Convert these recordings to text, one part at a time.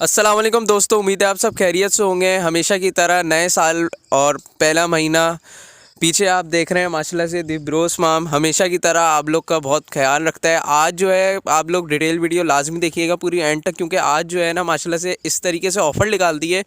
अस्सलाम वालेकुम दोस्तों, उम्मीद है आप सब खैरियत से होंगे। हमेशा की तरह नए साल और पहला महीना पीछे आप देख रहे हैं। माशाल्लाह से दी ब्रोस माम हमेशा की तरह आप लोग का बहुत ख्याल रखता है। आज जो है आप लोग डिटेल वीडियो लाजमी देखिएगा पूरी एंड तक, क्योंकि आज जो है ना माशाल्लाह से इस तरीके से ऑफ़र निकाल दिए।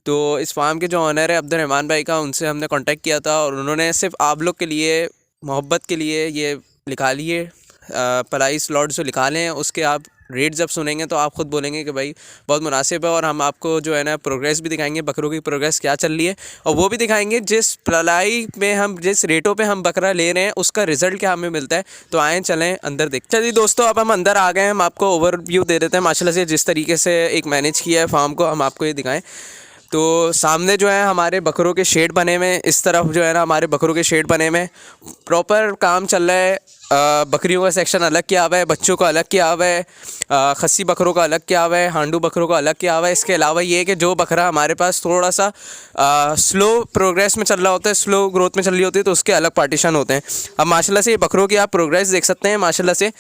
तो इस फार्म के जो ऑनर है अब्दुर्रहमान भाई का, उनसे हमने कांटेक्ट किया था और उन्होंने सिर्फ आप लोग के लिए, मोहब्बत के लिए ये लिखा लिए पलाई स्लॉट जो लिखा लें। उसके आप रेट जब सुनेंगे तो आप ख़ुद बोलेंगे कि भाई बहुत मुनासिब है। और हम आपको जो है ना प्रोग्रेस भी दिखाएंगे, बकरों की प्रोग्रेस क्या चल रही है, और वो भी दिखाएंगे जिस पलाई में हम, जिस रेटों पे हम बकरा ले रहे हैं उसका रिज़ल्ट क्या हमें मिलता है। तो आएँ चलें अंदर देख। चलिए दोस्तों, अब हम अंदर आ गए हैं। हम आपको ओवरव्यू दे देते हैं माशाल्लाह से जिस तरीके से एक मैनेज किया है फार्म को, हम आपको ये दिखाएँ। तो सामने जो है हमारे बकरों के शेड बने हुए हैं। इस तरफ जो है ना हमारे बकरों के शेड बने हुए हैं। प्रॉपर काम चल रहा है। बकरियों का सेक्शन अलग किया हुआ है, बच्चों का अलग किया हुआ है, खस्सी बकरों का अलग किया हुआ है, हांडू बकरों का अलग किया हुआ है। इसके अलावा ये है कि जो बकरा हमारे पास थोड़ा सा स्लो प्रोग्रेस में चल रहा होता है, स्लो ग्रोथ में चल रही होती है, तो उसके अलग पार्टीशन होते हैं। अब माशाल्लाह से ये बकरों की आप प्रोग्रेस देख सकते हैं। माशाल्लाह से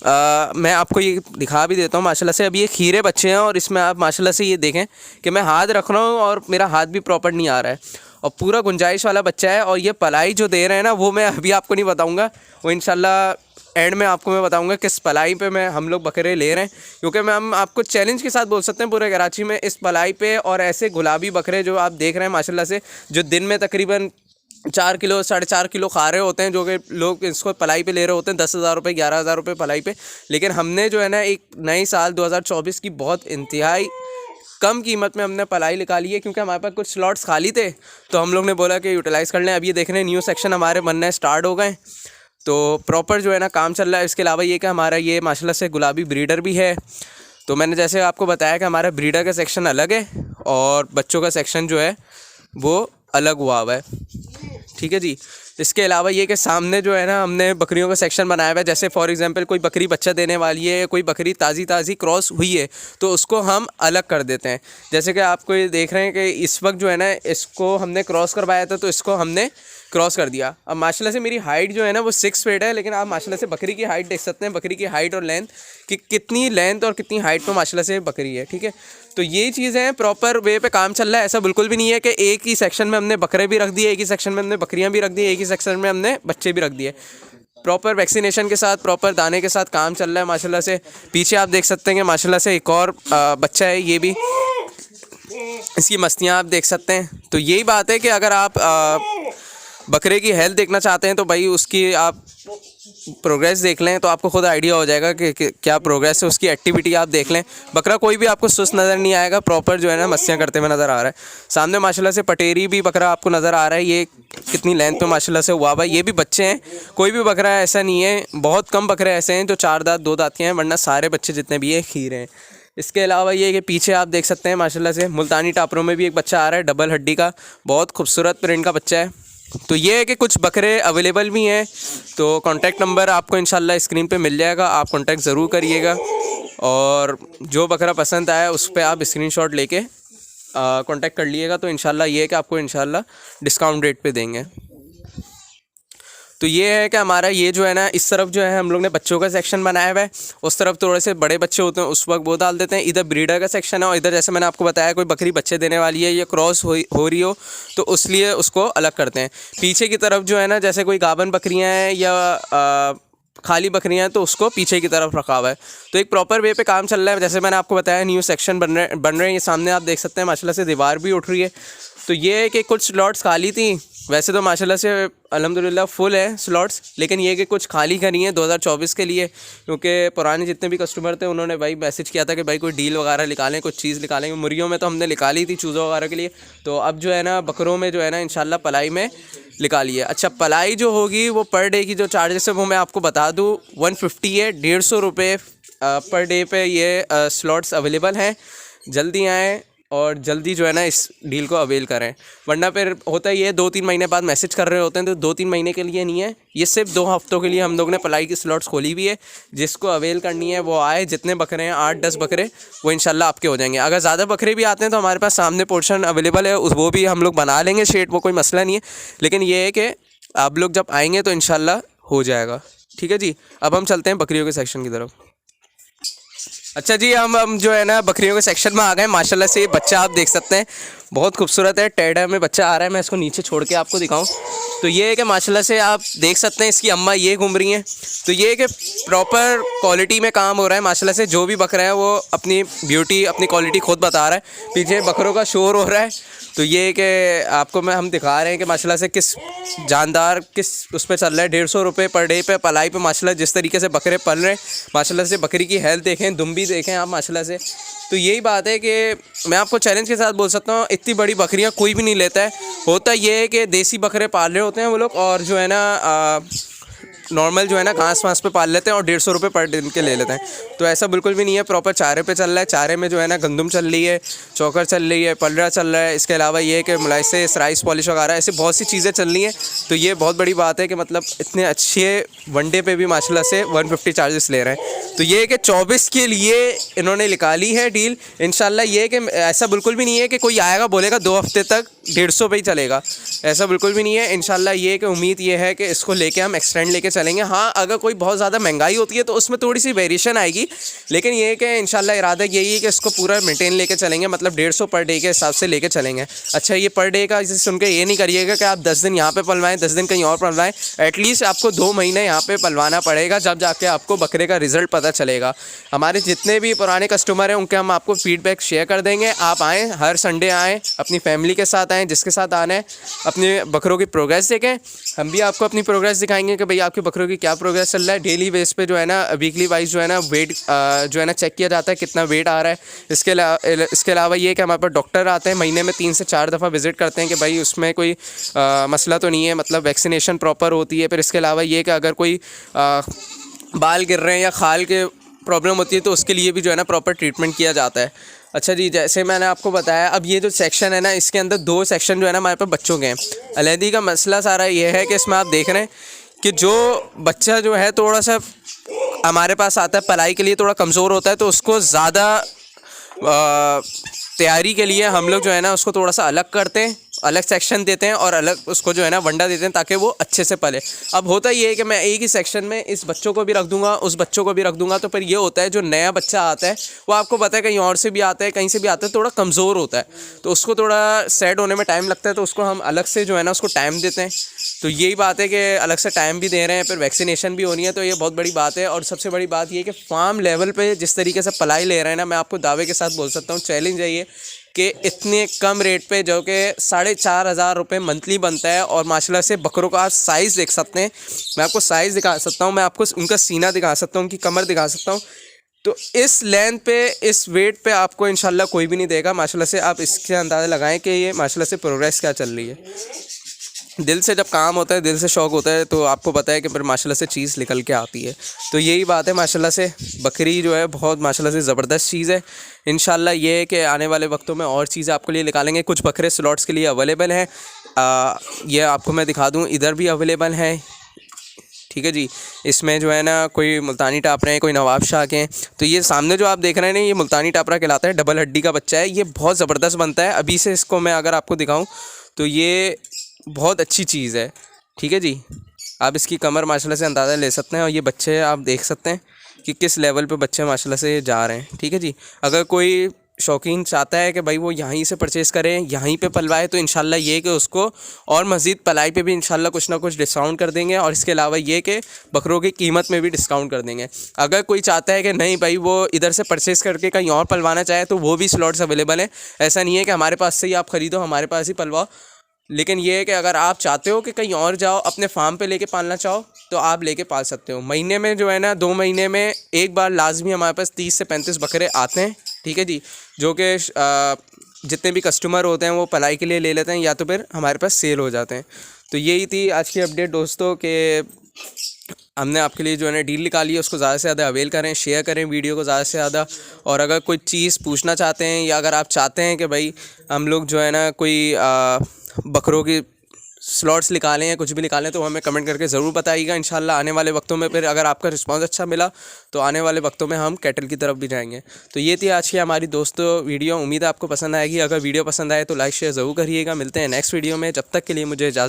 मैं आपको ये दिखा भी देता हूँ। माशाल्लाह से अभी ये खीरे बच्चे हैं और इसमें आप माशाल्लाह से ये देखें कि मैं हाथ रख रहा हूँ और मेरा हाथ भी प्रॉपर नहीं आ रहा है, और पूरा गुंजाइश वाला बच्चा है। और ये पलाई जो दे रहे हैं ना, वो मैं अभी आपको नहीं बताऊँगा, वो इंशाल्लाह एंड में आपको मैं बताऊँगा किस पलाई पे मैं हम लोग बकरे ले रहे हैं। क्योंकि मैं हम आपको चैलेंज के साथ बोल सकते हैं पूरे कराची में इस पलाई पे। और ऐसे गुलाबी बकरे जो आप देख रहे हैं माशाल्लाह से, जो दिन में तकरीबन 4 किलो 4.5 किलो खा रहे होते हैं, जो कि लोग इसको पलाई पे ले रहे होते हैं 10,000 रुपये 11,000 रुपये पलाई पे। लेकिन हमने जो है ना एक नई साल 2024 की बहुत इंतहाई कम कीमत में हमने पलाई निकाली है, क्योंकि हमारे पास कुछ स्लॉट्स खाली थे, तो हम लोग ने बोला कि यूटिलाइज़ कर लें। अब ये देख रहे हैं न्यू सेक्शन हमारे बनने स्टार्ट हो गए, तो प्रॉपर जो है ना काम चल रहा है। इसके अलावा ये कि हमारा ये माशाल्लाह से गुलाबी ब्रीडर भी है। तो मैंने जैसे आपको बताया कि हमारा ब्रीडर का सेक्शन अलग है और बच्चों का सेक्शन जो है वो अलग हुआ है। ठीक है जी। इसके अलावा ये कि सामने जो है ना हमने बकरियों का सेक्शन बनाया हुआ है। जैसे फॉर एग्जांपल कोई बकरी बच्चा देने वाली है या कोई बकरी ताज़ी क्रॉस हुई है, तो उसको हम अलग कर देते हैं। जैसे कि आपको ये देख रहे हैं कि इस वक्त जो है ना इसको हमने क्रॉस करवाया था, तो इसको हमने क्रॉस कर दिया। अब माशाल्लाह से मेरी हाइट जो है ना वो 6 फीट है, लेकिन आप माशाल्लाह से बकरी की हाइट देख सकते हैं, बकरी की हाइट और लेंथ कि कितनी लेंथ और कितनी हाइट में माशाल्लाह से बकरी है। ठीक है, तो ये चीज़ें हैं, प्रॉपर वे पे काम चल रहा है। ऐसा बिल्कुल भी नहीं है कि एक ही सेक्शन में हमने बकरे भी रख दिए, एक ही सेक्शन में हमने बकरियां भी रख दी, एक ही सेक्शन में हमने बच्चे भी रख दिए। प्रॉपर वैक्सीनेशन के साथ, प्रॉपर दाने के साथ काम चल रहा है माशाल्लाह से। पीछे आप देख सकते हैं कि माशाल्लाह से एक और बच्चा है, ये भी इसकी मस्तियाँ आप देख सकते हैं। तो यही बात है कि अगर आप बकरे की हेल्थ देखना चाहते हैं तो भाई उसकी आप प्रोग्रेस देख लें, तो आपको खुद आइडिया हो जाएगा कि क्या प्रोग्रेस है। उसकी एक्टिविटी आप देख लें, बकरा कोई भी आपको सुस्त नज़र नहीं आएगा, प्रॉपर जो है ना मस्तियाँ करते हुए नज़र आ रहा है। सामने माशाल्लाह से पटेरी भी बकरा आपको नज़र आ रहा है, ये कितनी लेंथ पे माशाल्लाह से हुआ हुआ है। ये भी बच्चे हैं, कोई भी बकरा ऐसा नहीं है, बहुत कम बकरे ऐसे हैं जो 4 दांत 2 दांत के हैं, वरना सारे बच्चे जितने भी हैं खीरे हैं। इसके अलावा ये कि पीछे आप देख सकते हैं माशाल्लाह से मुल्तानी टापरों में भी एक बच्चा आ रहा है, डबल हड्डी का, बहुत खूबसूरत प्रिंट का बच्चा है। तो ये है कि कुछ बकरे अवेलेबल भी हैं, तो कांटेक्ट नंबर आपको इंशाल्लाह स्क्रीन पे मिल जाएगा, आप कांटेक्ट ज़रूर करिएगा। और जो बकरा पसंद आया उस पर आप स्क्रीनशॉट लेके कांटेक्ट कर लीजिएगा, तो इंशाल्लाह ये है कि आपको इंशाल्लाह डिस्काउंट रेट पे देंगे। तो ये है कि हमारा ये जो है ना इस तरफ जो है हम लोग ने बच्चों का सेक्शन बनाया हुआ है, उस तरफ थोड़े से बड़े बच्चे होते हैं उस वक्त वो डाल देते हैं। इधर ब्रीडर का सेक्शन है, और इधर जैसे मैंने आपको बताया कोई बकरी बच्चे देने वाली है या क्रॉस हो रही हो, तो उसलिए उसको अलग करते हैं। पीछे की तरफ जो है ना जैसे कोई गाभन बकरियाँ हैं या खाली बकरियाँ हैं, तो उसको पीछे की तरफ रखा हुआ है। तो एक प्रॉपर वे पे काम चल रहा है। जैसे मैंने आपको बताया न्यू सेक्शन बन रहे हैं, ये सामने आप देख सकते हैं माशाल्लाह से दीवार भी उठ रही है। तो ये है कि कुछ स्लॉट्स खाली थी, वैसे तो माशाल्लाह से अल्हम्दुलिल्लाह फुल है स्लॉट्स, लेकिन ये कि कुछ खाली करी हैं 2024 के लिए, क्योंकि पुराने जितने भी कस्टमर थे उन्होंने भाई मैसेज किया था कि भाई कोई डील वगैरह निकालें, कुछ चीज़ निकालेंगे। मुर्गियों में तो हमने निकाली थी चूज़ों वगैरह के लिए, तो अब जो है ना बकरों में जो है ना इंशाल्लाह पलाई में निकाली है। अच्छा, पलाई जो होगी वो पर डे की जो चार्जेस है वो मैं आपको बता दूँ, 150 है, 150 रुपये पर डे पे ये स्लॉट्स अवेलेबल हैं। जल्दी आएँ और जल्दी जो है ना इस डील को अवेल करें, वरना फिर होता ही है 2-3 महीने बाद मैसेज कर रहे होते हैं, तो 2-3 महीने के लिए नहीं है, ये सिर्फ 2 हफ्तों के लिए हम लोग ने पलाई की स्लॉट्स खोली हुई है। जिसको अवेल करनी है वो आए, जितने बकरे हैं 8-10 बकरे वो इंशाल्लाह आपके हो जाएंगे। अगर ज़्यादा बकरे भी आते हैं तो हमारे पास सामने पोर्शन अवेलेबल है, वो भी हम लोग बना लेंगे शेड, वो कोई मसला नहीं है। लेकिन ये है कि आप लोग जब आएँगे तो इंशाल्लाह हो जाएगा। ठीक है जी, अब हम चलते हैं बकरियों के सेक्शन की तरफ। अच्छा जी, हम जो है ना बकरियों के सेक्शन में आ गए। माशाल्लाह से ये बच्चा आप देख सकते हैं, बहुत खूबसूरत है। टेढ़ा में बच्चा आ रहा है, मैं इसको नीचे छोड़ के आपको दिखाऊं तो ये है कि माशाल्लाह से आप देख सकते हैं इसकी अम्मा ये घूम रही हैं। तो ये है कि प्रॉपर क्वालिटी में काम हो रहा है माशाल्लाह से। जो भी बकरा है वो अपनी ब्यूटी, अपनी क्वालिटी खुद बता रहा है। पीछे बकरों का शोर हो रहा है। तो ये है कि आपको हम दिखा रहे हैं कि माशाल्लाह से किस जानदार किस उस पर चल रहा है। 150 रुपये पर डे पे पलाई पे माशाल्लाह जिस तरीके से बकरे पल रहे हैं माशाल्लाह से। बकरी की हेल्थ देखें, दुम भी देखें आप माशाल्लाह से। तो यही बात है कि मैं आपको चैलेंज के साथ बोल सकता हूँ, इतनी बड़ी बकरियाँ कोई भी नहीं लेता है। होता ये है कि देसी बकरे पाल रहे होते हैं वो लोग, और जो है ना नॉर्मल जो है ना घास वास पे पाल लेते हैं और 150 रुपये पर दिन के ले लेते हैं। तो ऐसा बिल्कुल भी नहीं है, प्रॉपर चारे पे चल रहा है। चारे में जो है ना गंदम चल रही है, चोकर चल रही है, पलड़ा चल रहा है। इसके अलावा ये है कि मोलाइसेस, राइस पॉलिश वगैरह ऐसे बहुत सी चीज़ें चल रही हैं। तो ये बहुत बड़ी बात है कि मतलब इतने अच्छे वनडे पे भी माशाल्लाह से 150 चार्जेस ले रहे हैं। तो ये है कि 24 के लिए इन्होंने निकाली है डील। इंशाल्लाह ये है कि ऐसा बिल्कुल भी नहीं है कि कोई आएगा बोलेगा 2 हफ्ते तक 150 पे ही चलेगा, ऐसा बिल्कुल भी नहीं है। इंशाल्लाह ये कि उम्मीद ये है कि इसको लेके हम एक्सटेंड लेके चलेंगे। हाँ, अगर कोई बहुत ज़्यादा महंगाई होती है तो उसमें थोड़ी सी वेरिएशन आएगी, लेकिन ये है कि इंशाल्लाह इरादा यही है कि इसको पूरा मेंटेन लेके चलेंगे, मतलब 150 पर डे के हिसाब से लेके चलेंगे। अच्छा, ये पर डे का इसे सुन के ये नहीं करिएगा कि आप 10 दिन यहाँ पे पलवाएं, 10 दिन कहीं और पलवाएं। एटलीस्ट आपको 2 महीने यहाँ पे पलवाना पड़ेगा, जब जाके आपको बकरे का रिजल्ट पता चलेगा। हमारे जितने भी पुराने कस्टमर हैं उनके हम आपको फीडबैक शेयर कर देंगे। आप आएँ, हर संडे आएँ, अपनी फैमिली के साथ आएँ, जिसके साथ आना है। अपने बकरों की प्रोग्रेस देखें, हम भी आपको अपनी प्रोग्रेस दिखाएंगे कि भाई आपके बकरों की क्या प्रोग्रेस चल रहा है। डेली बेस पे जो है ना, वीकली वाइज जो है ना वेट जो है ना चेक किया जाता है, कितना वेट आ रहा है। इसके अलावा ये कि हमारे पास डॉक्टर आते हैं, महीने में 3 से 4 दफ़ा विजिट करते हैं कि भाई उसमें कोई मसला तो नहीं है, मतलब वैक्सीनेशन प्रॉपर होती है। फिर इसके अलावा ये कि अगर कोई बाल गिर रहे हैं या खाल के प्रॉब्लम होती है तो उसके लिए भी जो है ना प्रॉपर ट्रीटमेंट किया जाता है। अच्छा जी, जैसे मैंने आपको बताया, अब ये जो सेक्शन है ना, इसके अंदर 2 सेक्शन जो है ना हमारे पास बच्चों के हैं। अलहदी का मसला सारा ये है कि इसमें आप देख रहे हैं कि जो बच्चा जो है थोड़ा सा हमारे पास आता है पलाई के लिए, थोड़ा कमज़ोर होता है, तो उसको ज़्यादा तैयारी के लिए हम लोग जो है ना उसको थोड़ा सा अलग करते हैं, अलग सेक्शन देते हैं और अलग उसको जो है ना वंडा देते हैं ताकि वो अच्छे से पले। अब होता ये है कि मैं एक ही सेक्शन में इस बच्चों को भी रख दूंगा, उस बच्चों को भी रख दूंगा। तो फिर ये होता है जो नया बच्चा आता है वो आपको पता है कहीं और से भी आता है, कहीं से भी आता है, थोड़ा कमज़ोर होता है, तो उसको थोड़ा सेट होने में टाइम लगता है। तो उसको हम अलग से जो है ना उसको टाइम देते हैं। तो यही बात है कि अलग से टाइम भी दे रहे हैं, फिर वैक्सीनेशन भी होनी है। तो ये बहुत बड़ी बात है। और सबसे बड़ी बात ये है कि फार्म लेवल पे जिस तरीके से पलाई ले रहे हैं ना, मैं आपको दावे के साथ बोल सकता हूँ, चैलेंज है ये कि इतने कम रेट पे जो कि 4,500 रुपये मंथली बनता है। और माशाल्लाह से बकरों का आप साइज़ देख सकते हैं, मैं आपको साइज़ दिखा सकता हूँ, मैं आपको उनका सीना दिखा सकता हूँ, उनकी कमर दिखा सकता हूँ। तो इस लेंथ पे, इस वेट पे आपको इंशाल्लाह कोई भी नहीं देगा। माशाल्लाह से आप इसके अंदाज़ा लगाएं कि ये माशाल्लाह से प्रोग्रेस क्या चल रही है। दिल से जब काम होता है, दिल से शौक़ होता है, तो आपको पता है कि फिर माशाल्लाह से चीज़ निकल के आती है। तो यही बात है, माशाल्लाह से बकरी जो है बहुत माशाल्लाह से ज़बरदस्त चीज़ है। इंशाल्लाह ये है कि आने वाले वक्तों में और चीज़ें आपके लिए निकालेंगे। कुछ बकरे स्लॉट्स के लिए अवेलेबल हैं, ये आपको मैं दिखा दूँ, इधर भी अवेलेबल हैं, ठीक है जी। इसमें जो है ना कोई मुल्तानी टापरे हैं, कोई नवाब शाह के हैं। तो ये सामने जो आप देख रहे हैं ना, ये मुल्तानी टापरा कहलाता है, डबल हड्डी का बच्चा है, ये बहुत ज़बरदस्त बनता है। अभी से इसको मैं अगर आपको दिखाऊँ तो ये बहुत अच्छी चीज़ है, ठीक है जी। आप इसकी कमर माशाल्लाह से अंदाज़ा ले सकते हैं, और ये बच्चे आप देख सकते हैं कि किस लेवल पे बच्चे माशाल्लाह से जा रहे हैं, ठीक है जी। अगर कोई शौकीन चाहता है कि भाई वो यहीं से परचेज़ करें, यहीं पे पलवाए, तो इंशाल्लाह ये कि उसको और मज़ीद पलाई पे भी इंशाल्लाह कुछ ना कुछ डिस्काउंट कर देंगे। और इसके अलावा ये कि बकरों की कीमत में भी डिस्काउंट कर देंगे। अगर कोई चाहता है कि नहीं भाई वो इधर से परचेज़ करके कहीं और पलवाना चाहे, तो वो भी स्लॉट्स अवेलेबल हैं। ऐसा नहीं है कि हमारे पास से ही आप ख़रीदो, हमारे पास ही पलवाओ। लेकिन ये है कि अगर आप चाहते हो कि कहीं और जाओ, अपने फार्म पे लेके पालना चाहो, तो आप लेके पाल सकते हो। महीने में जो है ना 2 महीने में एक बार लाजमी हमारे पास 30 से 35 बकरे आते हैं, ठीक है जी। जो कि जितने भी कस्टमर होते हैं वो पलाई के लिए ले लेते हैं, या तो फिर हमारे पास सेल हो जाते हैं। तो यही थी आज की अपडेट दोस्तों, कि हमने आपके लिए जो है ना डील निकाली है, उसको ज़्यादा से ज़्यादा अवेल करें, शेयर करें वीडियो को ज़्यादा से ज़्यादा। और अगर कोई चीज़ पूछना चाहते हैं, या अगर आप चाहते हैं कि भाई हम लोग जो है ना कोई बकरों की स्लॉट्स निकालें या कुछ भी निकालें, तो हमें कमेंट करके ज़रूर बताइएगा। इंशाल्लाह आने वाले वक्तों में फिर अगर आपका रिस्पांस अच्छा मिला तो आने वाले वक्तों में हम कैटल की तरफ भी जाएंगे। तो ये थी आज की हमारी दोस्तों वीडियो, उम्मीद है आपको पसंद आएगी। अगर वीडियो पसंद आए तो लाइक शेयर ज़रूर करिएगा। मिलते हैं नेक्स्ट वीडियो में, जब तक के लिए मुझे इजाज़त।